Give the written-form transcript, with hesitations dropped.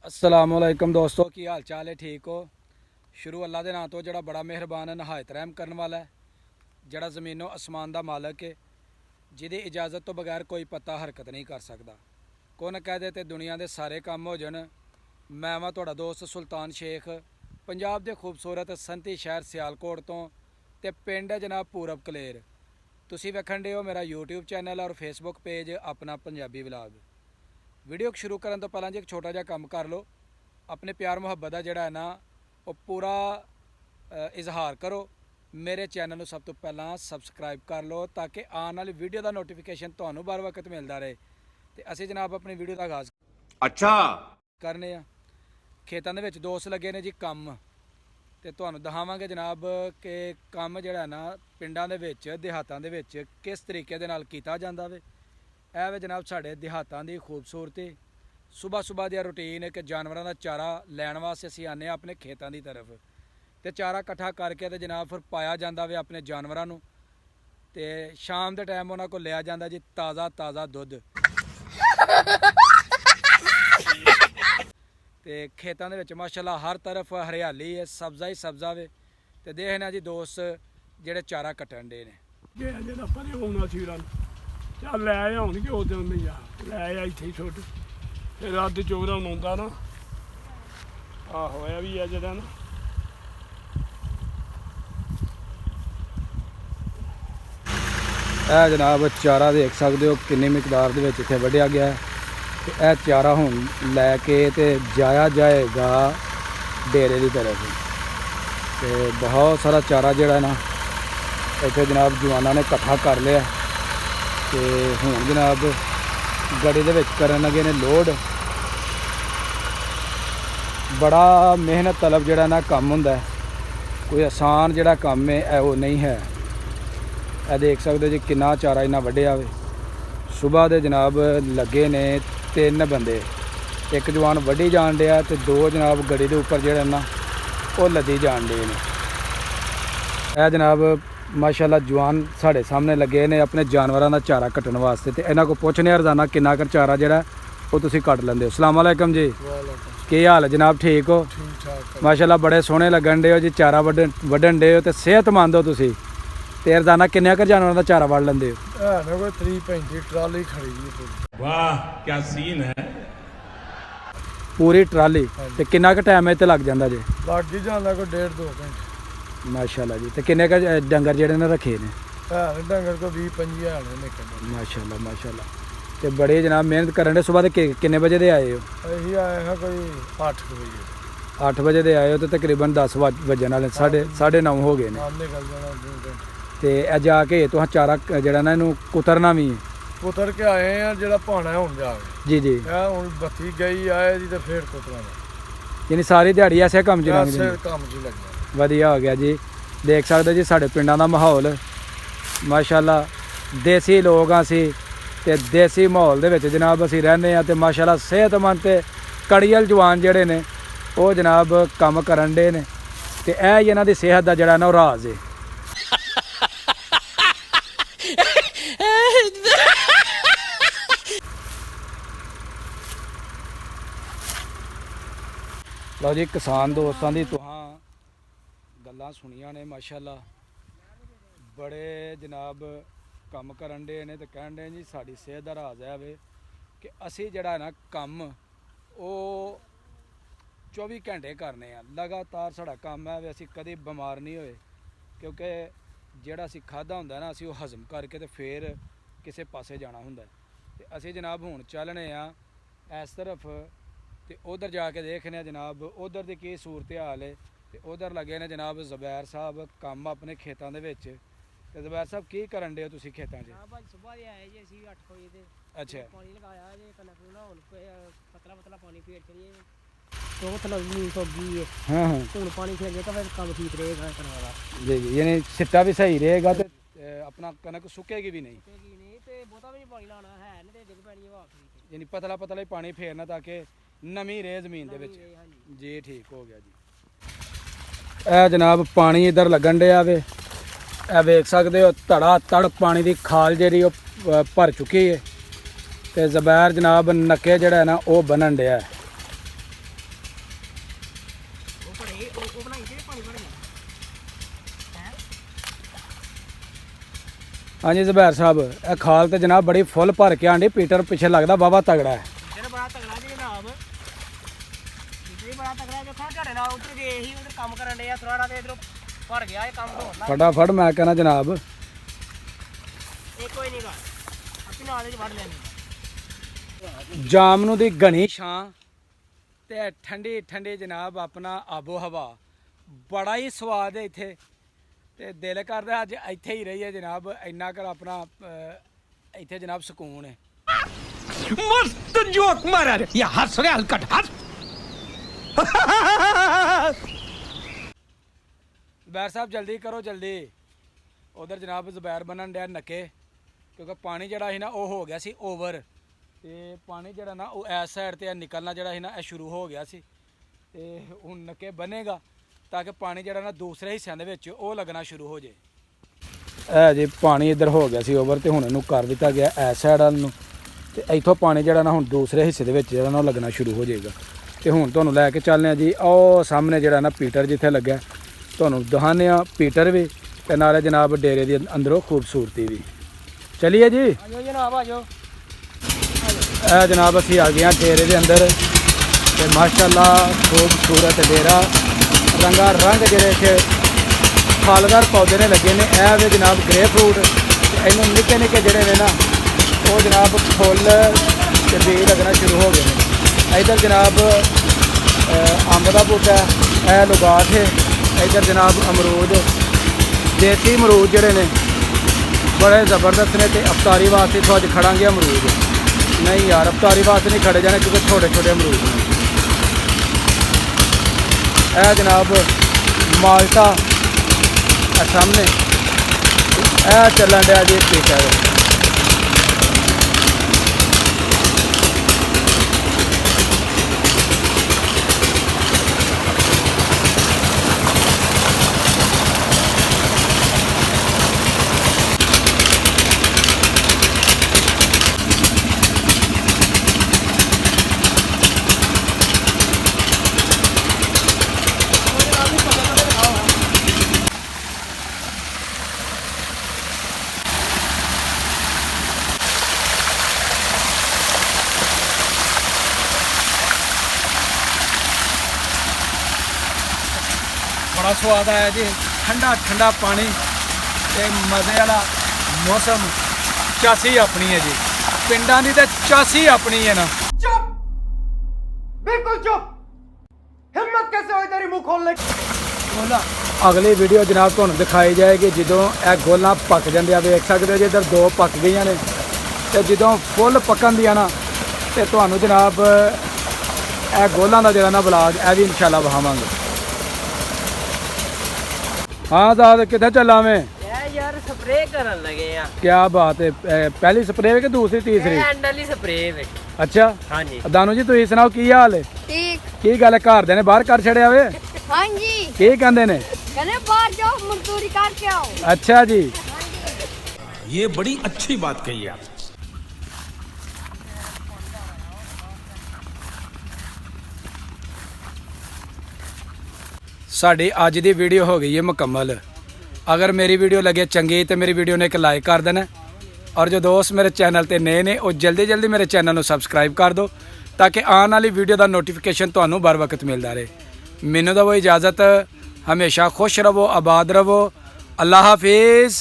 अस्सलामुअलैकुम दोस्तों, की हाल चाल है? ठीक हो? शुरू अल्लाह के नाम तो जड़ा बड़ा मेहरबान है, नहायत रहम करने वाला है, जड़ा ज़मीनों आसमान का मालक है, जिहदी इजाज़त तो बगैर कोई पत्ता हरकत नहीं कर सकता। कौन कह दे ते दुनिया के सारे काम हो जान। मैं वां तुहाडा दोस्त सुल्तान शेख, पंजाब के खूबसूरत संती शहर सियालकोट तो ते पिंड है जनाब पूरब कलेर। तुसीं वेखण डे हो मेरा यूट्यूब चैनल और फेसबुक पेज अपना पंजाबी व्लॉग। वीडियो शुरू करने तो पहला जी एक छोटा जहा काम कर लो, अपने प्यार मुहब्बत का जोड़ा है ना वो पूरा इजहार करो। मेरे चैनल को सब तो पहला सबसक्राइब कर लो ताकि आने वाली वीडियो का नोटिफिकेशन तो बर वक्त मिलता रहे। तो असी जनाब अपनी वीडियो का आगाज़ अच्छा करने खेतों के दोस्त लगे ने जी कम, तो तुहानूं दिखावांगे जनाब कि काम जोड़ा ना पिंडां दे विच देहातां दे विच किस तरीके दे नाल कीता जांदा वे। वे जनाब साढ़े देहातां दी खूबसूरती। सुबह सुबह दी रूटीन कि जानवरों का चारा लैन वास्ते असीं आने अपने खेतों की तरफ, तो चारा इकट्ठा करके तो जनाब फिर पाया जाता वे अपने जानवरों नूं। ते शाम के टाइम उन्होंने को लिया जाता जी ताज़ा ताज़ा दुध। तो खेतों के विच माशाअल्लाह हर तरफ हरियाली है, सब्जा ही सब्जा वे। तो देखने जी दोस्त जेड़े चारा कट्टन डे ने। ਚੱਲ ਲੈ ਆਉਣਗੇ ਉਦੋਂ ਨਹੀਂ ਆ ਲੈ ਆ ਇੱਥੇ ਹੀ ਛੋਟ ਫਿਰ ਅੱਧ ਚੋਰਾ ਆਉਂਦਾ ਨਾ ਆ ਹੋਇਆ ਵੀ ਆ ਜਿਹੜਾ ਨਾ ਇਹ जनाब चारा देख सकते हो किन्नी मिकदार दे विच इत्थे वढिया गया है। ते यह चारा हुण लैके ते जाया जाएगा डेरे की तरफ। तो बहुत सारा चारा जिहड़ा ना इत्थे जनाब जवानों ने इकट्ठा कर लिया। तो हुण जनाब गड्डी दे विच करन लगे ने लोड। बड़ा मेहनत तलब जिहड़ा ना काम हुंदा है, कोई आसान जिहड़ा काम है वो नहीं है। यह देख सकते जी किन्ना चारा इन्ना वड्डिया वे। सुबह दे जनाब लगे ने 3 बंदे, एक जवान वड्डी जान दिया तो 2 जनाब गड्डी के उपर जिहड़ा ना वो लदी जान डे ने। यह जनाब माशाअल्लाह जवान साढ़े सामने लगे ने अपने जानवरों का चारा कट्टन वास्ते। तो इन्हों को पूछने रजाना किन्ना कर चारा जिहड़ा वो तुसीं कट लैंदे हो। अस्सलाम वालेकुम जी, की हाल है जनाब? ठीक हो? माशाअल्लाह बड़े सोहने लगन डे हो जी, चारा वड्ढन डे हो तो सेहतमंद हो तुसीं। ते रोजाना किन्ने कर जानवरों का चारा वड़ लेंदे हो? कोई 30-35 ट्राली खड़ी है। वाह क्या सीन है। पूरी ट्राली? ते किन्ना क टाइम इत्ते लग जांदा जी? लग ही जांदा कोई 1.5-2 घंटे। माशाअल्लाह जी। ते किन्ने क डंगर जेहड़े ने रखे ने? डंगर को 20-25 है निकल। माशाअल्लाह माशाअल्लाह। ते बड़े जनाब मेहनत करन दे। सुबह दे किन्ने बजे दे आए हो? अही आए हैं कोई 8 बजे। 8 बजे दे आए हो तो तकरीबन 10 बजन वाले 9:30 हो गए ने। निकल जाना 2 घंटे। ते जाके तुहां चारा जेहड़ा ना इनू कुतरना भी है? कुतर के आए हैं जेड़ा पाना हुण जाके। जी जी। हुण बत्ती गई आए दी ते फिर कुतराना, यानी सारी दिहाड़ी ऐसे कम च लंघ ऐसे जांदी? काम जी लग जाए। वधिया हो गया जी। देख सकते जी साढ़े पिंडां दा माहौल माशाअल्लाह देसी लोग हाँ असी ते देसी माहौल दे विच जनाब असी रहने आ। ते माशाअल्लाह सेहतमंद ते कड़ियल जवान जेहड़े ने वो जनाब काम करन डे ने। ते यह इन्हां दी सेहत दा जेहड़ा ना वो राज है। लो जी किसान दोस्तों की तुहां गल्लां सुनिया ने माशाअल्लाह बड़े जनाब कम करन डे ने। तो कहन डे जी साड़ी सेहत का राज है वे कि असी जड़ा ना कम वो 24 घंटे करने लगातार। साड़ा काम है वे असी कभी बीमार नहीं होए, क्योंकि जेड़ा असी खादा हुंदा ना असी वो हजम करके तो फिर किसी पासे जाना हुंदा। ते असी जनाब हुण चलने इस तरफ ते उधर जाके देखने जनाब उधर की की सूरत हाल है। तो उधर लगे ने जनाब ज़ुबैर साहब काम अपने खेतों के विच। ते ज़ुबैर साहब की करन डे हो तुसीं खेतों च? सुबह दे आए जी असीं 8 बजे ते अच्छा पानी लगाया जे कनक नूं ना हुण पतला पतला पानी फेर चलिए तो थल्लों नींद सो गई है। हाँ हाँ हुण पानी फेर गया तो फिर काम ठीक रहेगा करने वाला। जी जी, यानी सिट्टा भी सही रहेगा तो अपना कनक सुकेगी भी नहीं। सुकेगी नहीं ते बहुता भी नहीं पानी लाना है नहीं ते डिग पैनी हवा ठीक यानी पतला पतला ही पानी फेरना ताकि नमी रहे जमीन दे विच। है। हां जी जी ठीक हो गया जी। ए जनाब पानी इधर लगन डया वे। ए वेख सकते हो धड़ा धड़ पानी की खाल जी भर चुकी है। तो ज़ुबैर जनाब नक्के जड़ा है ना वो बनन डया है। ਉਹ ਬਣਾਈ ਤੇ ਪਾਣੀ ਭਰ ਗਿਆ ਹੈ ਹਾਂਜੀ ਜ਼ਬੈਰ ਸਾਹਿਬ ਇਹ ਖਾਲ ਤੇ ਜਨਾਬ ਬੜੀ ਫੁੱਲ ਭਰ ਕੇ ਆਂਡੀ ਪੀਟਰ ਪਿੱਛੇ ਲੱਗਦਾ ਬਾਬਾ ਤਗੜਾ ਹੈ ਜਿਹੜਾ ਬੜਾ ਤਗੜਾ ਜੀ ਜਨਾਬ ਜੀ ਬੜਾ ਤਗੜਾ ਜੋ ਖਾ ਝਾੜੇ ਨਾਲ ਉੱਧਰ ਗਏ ਸੀ ਉਧਰ ਕੰਮ ਕਰਨ ਡਿਆ ਥੋੜਾ ਤੇ ਇਧਰੋਂ ਭਰ ਗਿਆ ਇਹ ਕੰਮ ਤੋਂ ਫਟਾਫਟ ਮੈਂ ਕਹਿੰਦਾ ਜਨਾਬ ਇਹ ਕੋਈ ਨਹੀਂ ਗਾ ਆਪੀ ਨਾਲ ਹੀ ਵੜ ਲੈਣੀ ਜਾਮਨੂ ਦੀ ਘਣੀ ਛਾਂ ਤੇ ਠੰਡੀ ਠੰਡੀ ਜਨਾਬ ਆਪਣਾ ਆਬੋ ਹਵਾ ਬੜਾ ਹੀ ਸਵਾਦ ਹੈ ਇੱਥੇ ਤੇ ਦਿਲ ਕਰਦਾ ਅੱਜ ਇੱਥੇ ਹੀ ਰਹੀਏ ਜਨਾਬ ਇੰਨਾ ਕਰ ਆਪਣਾ ਇੱਥੇ ਜਨਾਬ ਸਕੂਨ ਹੈ मस्त जोक मारा रे या हंस रे हलकट हंस ਜ਼ਬੈਰ ਸਾਹਿਬ ਜਲਦੀ ਕਰੋ ਜਲਦੀ ਉਧਰ ਜਨਾਬ ਜ਼ਬੈਰ ਬਣਨ ਡਿਆ ਨੱਕੇ ਕਿਉਂਕਿ ਪਾਣੀ ਜਿਹੜਾ ਸੀ ਨਾ ਉਹ ਹੋ ਗਿਆ ਸੀ ਓਵਰ ਤੇ ਪਾਣੀ ਜਿਹੜਾ ਨਾ ਉਹ ਇਸ ਸਾਈਡ ਤੇ ਨਿਕਲਣਾ ਜਿਹੜਾ ਸੀ ਨਾ ਇਹ ਸ਼ੁਰੂ ਹੋ ਗਿਆ ਸੀ ਤੇ ਹੁਣ ਨੱਕੇ ਬਣੇਗਾ ਤਾਂ ਕਿ ਪਾਣੀ ਜਿਹੜਾ ਨਾ ਦੂਸਰੇ ਹਿੱਸਿਆਂ ਦੇ ਵਿੱਚ ਉਹ ਲੱਗਣਾ ਸ਼ੁਰੂ ਹੋ ਜੇ ਇਹ ਜੀ ਪਾਣੀ ਇੱਧਰ ਹੋ ਗਿਆ ਸੀ ਓਵਰ ਤੇ ਹੁਣ ਇਹਨੂੰ ਕਰ ਦਿੱਤਾ ਗਿਆ ਇਸ ਸਾਈਡ ਵੱਲ ਨੂੰ ਤੇ ਇੱਥੋਂ ਪਾਣੀ ਜਿਹੜਾ ਨਾ ਹੁਣ ਦੂਸਰੇ ਹਿੱਸੇ ਦੇ ਵਿੱਚ ਜਿਹੜਾ ਨਾ ਉਹ ਲੱਗਣਾ ਸ਼ੁਰੂ ਹੋ ਜਾਏਗਾ ਤੇ ਹੁਣ ਤੁਹਾਨੂੰ ਲੈ ਕੇ ਚੱਲਦੇ ਆ ਜੀ ਉਹ ਸਾਹਮਣੇ ਜਿਹੜਾ ਨਾ ਪੀਟਰ ਜਿੱਥੇ ਲੱਗਾ ਤੁਹਾਨੂੰ ਦਿਖਾਉਂਦੇ ਆ ਪੀਟਰ ਵੀ ਤੇ ਨਾਲੇ ਜਨਾਬ ਡੇਰੇ ਦੇ ਅੰਦਰੋਂ ਖੂਬਸੂਰਤੀ ਵੀ ਚਲਿਏ ਜੀ ਆਜੋ ਜਨਾਬ ਆਜੋ ਇਹ ਜਨਾਬ ਅਸੀਂ ਆ ਗਏ ਹਾਂ ਡੇਰੇ ਦੇ ਅੰਦਰ ਤੇ ਮਾਸ਼ਾਅੱਲਾ ਖੂਬਸੂਰਤ ਡੇਰਾ ਰੰਗਾ ਰੰਗ ਜਿਹੜੇ ਇੱਥੇ ਫਲਦਾਰ ਪੌਦੇ ਨੇ ਲੱਗੇ ਨੇ ਇਹ ਵੇ ਜਨਾਬ ਗ੍ਰੇ ਫਰੂਟ ਤੇ ਇਹਨੂੰ ਨਿੱਕੇ ਨਿੱਕੇ ਜਿਹੜੇ ਨੇ ਨਾ ਉਹ ਜਨਾਬ ਫੁੱਲ ਤੇ ਬੀਜ ਲੱਗਣਾ ਸ਼ੁਰੂ ਹੋ ਗਏ ਨੇ ਇੱਧਰ ਜਨਾਬ ਅੰਬ ਦਾ ਬੂਟਾ ਇਹ ਲੁਗਾਟ ਹੈ ਇੱਧਰ ਜਨਾਬ ਅਮਰੂਦ ਦੇਸੀ ਅਮਰੂਦ ਜਿਹੜੇ ਨੇ ਬੜੇ ਜ਼ਬਰਦਸਤ ਨੇ ਤੇ ਅਫਤਾਰੀ ਵਾਸਤੇ ਤੋਂ ਅੱਜ ਖੜਾਂਗੇ ਅਮਰੂਦ ਨਹੀਂ ਯਾਰ ਅਫਤਾਰੀ ਵਾਸਤੇ ਨਹੀਂ ਖੜੇ ਜਾਣੇ ਕਿਉਂਕਿ ਛੋਟੇ ਛੋਟੇ ਅਮਰੂਦ ਨੇ ਇਹ ਜਨਾਬ ਮਾਲਟਾ ਸਾਹਮਣੇ ਇਹ ਚੱਲਣ ਡਿਆ ਜੀ ਪੀਟਰ ਬੜਾ ਸਵਾਦ ਆਇਆ ਜੀ ਠੰਡਾ ਠੰਡਾ ਪਾਣੀ ਤੇ ਮਜ਼ੇ ਵਾਲਾ ਮੌਸਮ ਚਾਸੀ ਆਪਣੀ ਹੈ ਜੀ ਪਿੰਡਾਂ ਦੀ ਤਾਂ ਚਾਸੀ ਆਪਣੀ ਹੈ ਨਾ चुप बिल्कुल चुप हिम्मत कैसे हुई तेरी मुंह खोलने की ਅਗਲੀ ਵੀਡੀਓ ਜਨਾਬ ਤੁਹਾਨੂੰ ਦਿਖਾਈ ਜਾਏਗੀ ਜਦੋਂ ਇਹ ਗੋਲਾਂ ਪੱਕ ਜਾਂਦੀਆਂ ਵੇਖ ਸਕਦੇ ਹੋ ਜੀ ਇੱਧਰ ਦੋ ਪੱਕ ਗਈਆਂ ਨੇ ਤੇ ਜਦੋਂ ਫੁੱਲ ਪੱਕਣ ਦੀਆਂ ਨਾ ਤੇ ਤੁਹਾਨੂੰ ਜਨਾਬ ਇਹ ਗੋਲਾਂ ਦਾ ਜਿਹੜਾ ਨਾ ਵਲਾਗ ਇਹ ਵੀ ਇਨਸ਼ਾਅੱਲਾ ਵਹਾਵਾਂਗੇ ਹਾਂ ਦਾਦ ਕਿੱਥੇ ਚੱਲਾਂ ਮੈਂ ਇਹ ਯਾਰ ਸਪਰੇਅ ਕਰਨ ਲੱਗੇ ਆ ਕੀ ਬਾਤ ਹੈ ਪਹਿਲੀ ਸਪਰੇਅ ਕਿ ਦੂਸਰੀ ਤੀਸਰੀ ਐਂਡ ਵਾਲੀ ਸਪਰੇਅ ਵੇ ਅੱਛਾ ਹਾਂਜੀ ਦਾਨੂ ਜੀ ਤੁਸੀਂ ਸੁਣਾਓ ਕੀ ਹਾਲ ਹੈ ਠੀਕ ਕੀ ਗੱਲ ਹੈ ਘਰਦਿਆਂ ਨੇ ਬਾਹਰ ਕਰ ਛੜਿਆ ਵੇ ਹਾਂਜੀ ਕੀ ਕਹਿੰਦੇ ਨੇ ਕਹਿੰਦੇ ਬਾਹਰ ਜਾਓ ਮਜ਼ਦੂਰੀ ਕਰਕੇ ਆਓ ਅੱਛਾ ਜੀ ये बड़ी अच्छी बात कही आप ਸਾਡੀ ਅੱਜ ਦੀ ਵੀਡੀਓ ਹੋ ਗਈ ਹੈ ਮੁਕੰਮਲ ਅਗਰ ਮੇਰੀ ਵੀਡੀਓ ਲੱਗੇ ਚੰਗੀ ਤੇ ਮੇਰੀ ਵੀਡੀਓ ਨੂੰ ਇੱਕ ਲਾਈਕ ਕਰ ਦੇਣਾ ਔਰ ਜੋ ਦੋਸਤ ਮੇਰੇ ਚੈਨਲ ਤੇ ਨਏ ਨੇ ਉਹ ਜਲਦੀ ਜਲਦੀ ਮੇਰੇ ਚੈਨਲ ਨੂੰ ਸਬਸਕ੍ਰਾਈਬ ਕਰ ਦਿਓ ਤਾਂ ਕਿ ਆਉਣ ਵਾਲੀ ਵੀਡੀਓ ਦਾ ਨੋਟੀਫਿਕੇਸ਼ਨ ਤੁਹਾਨੂੰ बर वक्त ਮਿਲਦਾ ਰਹੇ ਮੈਨੂੰ ਦਿਓ ਇਜਾਜ਼ਤ ਹਮੇਸ਼ਾ ਖੁਸ਼ ਰਹੋ ਆਬਾਦ ਰਹੋ ਅੱਲਾਹ ਹਾਫਿਜ਼